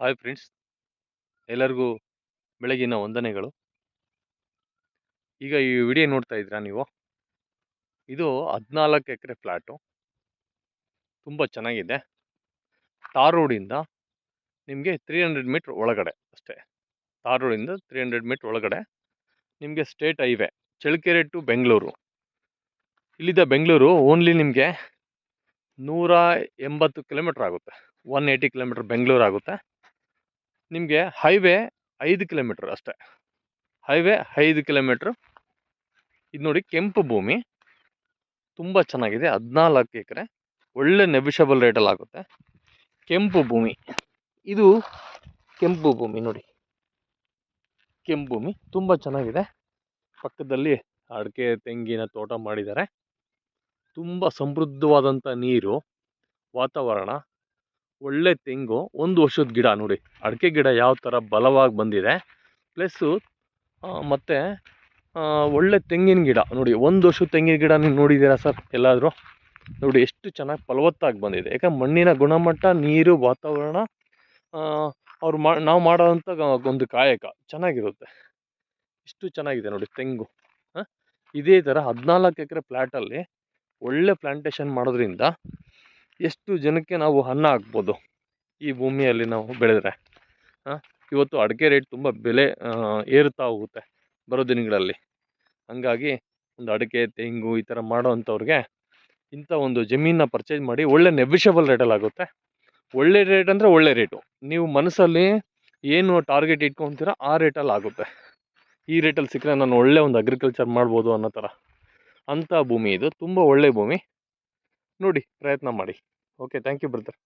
Hi friends, ಎಲ್ಲರಿಗೂ ಬೆಳಗಿನ ವಂದನೆಗಳು. ಈಗ ಈ ವಿಡಿಯೋ ನೋಡ್ತಾ ಇದ್ದೀರಾ ನೀವು? ಇದು 14 ಎಕರೆ ಫ್ಲ್ಯಾಟು. ತುಂಬ ಚೆನ್ನಾಗಿದೆ. ತಾರ್ ರೋಡಿಂದ ನಿಮಗೆ 300 ಮೀಟ್ರ್ ಒಳಗಡೆ ಅಷ್ಟೇ. ತಾರ್ ರೋಡಿಂದ 300 ಮೀಟ್ರ್ ಒಳಗಡೆ ನಿಮಗೆ state highway Challakere to Bengaluru. ಇಲ್ಲಿದ್ದ ಬೆಂಗಳೂರು ಓನ್ಲಿ ನಿಮಗೆ 180 ಕಿಲೋಮೀಟ್ರ್ ಆಗುತ್ತೆ. 180 ಕಿಲೋಮೀಟ್ರ್ ಬೆಂಗಳೂರು ಆಗುತ್ತೆ. ನಿಮಗೆ ಹೈವೇ 5 ಕಿಲೋಮೀಟ್ರ್ ಅಷ್ಟೇ. Highway 5 kilometre. ಇದು ನೋಡಿ, ಕೆಂಪು ಭೂಮಿ, ತುಂಬ ಚೆನ್ನಾಗಿದೆ. 14 ಎಕರೆ, ಒಳ್ಳೆ ನೆಬಿಷಬಲ್ ರೇಟಲ್ಲಿ ಆಗುತ್ತೆ. ಕೆಂಪು ಭೂಮಿ, ಇದು ಕೆಂಪು ಭೂಮಿ ನೋಡಿ, ಕೆಂಪು ಭೂಮಿ ತುಂಬ ಚೆನ್ನಾಗಿದೆ. ಪಕ್ಕದಲ್ಲಿ ಅಡಿಕೆ ತೆಂಗಿನ ತೋಟ ಮಾಡಿದ್ದಾರೆ. ತುಂಬ ಸಮೃದ್ಧವಾದಂಥ ನೀರು, ವಾತಾವರಣ, ಒಳ್ಳೆ ತೆಂಗು, 1 ವರ್ಷದ ಗಿಡ ನೋಡಿ. ಅಡಿಕೆ ಗಿಡ ಯಾವ ಥರ ಬಲವಾಗಿ ಬಂದಿದೆ, ಪ್ಲಸ್ಸು ಮತ್ತು ಒಳ್ಳೆ ತೆಂಗಿನ ಗಿಡ ನೋಡಿ. 1 ವರ್ಷದ ತೆಂಗಿನ ಗಿಡ ನೀವು ನೋಡಿದ್ದೀರಾ ಸರ್ ಎಲ್ಲಾದರೂ? ನೋಡಿ ಎಷ್ಟು ಚೆನ್ನಾಗಿ ಫಲವತ್ತಾಗಿ ಬಂದಿದೆ. ಯಾಕಂದ್ರೆ ಮಣ್ಣಿನ ಗುಣಮಟ್ಟ, ನೀರು, ವಾತಾವರಣ, ನಾವು ಮಾಡೋವಂಥ ಒಂದು ಕಾಯಕ ಚೆನ್ನಾಗಿರುತ್ತೆ. ಇಷ್ಟು ಚೆನ್ನಾಗಿದೆ ನೋಡಿ ತೆಂಗು. ಇದೇ ಥರ 14 ಎಕರೆ ಫ್ಲ್ಯಾಟಲ್ಲಿ ಒಳ್ಳೆ ಪ್ಲಾಂಟೇಶನ್ ಮಾಡೋದ್ರಿಂದ ಎಷ್ಟು ಜನಕ್ಕೆ ನಾವು ಅನ್ನ ಹಾಕ್ಬೋದು ಈ ಭೂಮಿಯಲ್ಲಿ ನಾವು ಬೆಳೆದ್ರೆ. ಇವತ್ತು ಅಡಿಕೆ ರೇಟ್ ತುಂಬ ಬೆಲೆ ಏರುತ್ತಾ ಹೋಗುತ್ತೆ ಬರೋ ದಿನಗಳಲ್ಲಿ. ಹಂಗಾಗಿ ಒಂದು ಅಡಿಕೆ ತೆಂಗು ಈ ಥರ ಮಾಡೋ ಅಂಥವ್ರಿಗೆ ಇಂಥ ಒಂದು ಜಮೀನನ್ನ ಪರ್ಚೇಸ್ ಮಾಡಿ ಒಳ್ಳೆ ನೆಬಿಷಬಲ್ ರೇಟಲ್ಲಿ ಆಗುತ್ತೆ. ಒಳ್ಳೆ ರೇಟ್ ಅಂದರೆ ಒಳ್ಳೆ ರೇಟು. ನೀವು ಮನಸ್ಸಲ್ಲಿ ಏನು ಟಾರ್ಗೆಟ್ ಇಟ್ಕೊತೀರ ಆ ರೇಟಲ್ಲಿ ಆಗುತ್ತೆ. ಈ ರೇಟಲ್ಲಿ ಸಿಕ್ಕರೆ ನಾನು ಒಳ್ಳೆ ಒಂದು ಅಗ್ರಿಕಲ್ಚರ್ ಮಾಡ್ಬೋದು ಅನ್ನೋ ಥರ ಅಂಥ ಭೂಮಿ ಇದು. ತುಂಬ ಒಳ್ಳೆ ಭೂಮಿ ನೋಡಿ, ಪ್ರಯತ್ನ ಮಾಡಿ. Okay, thank you brother.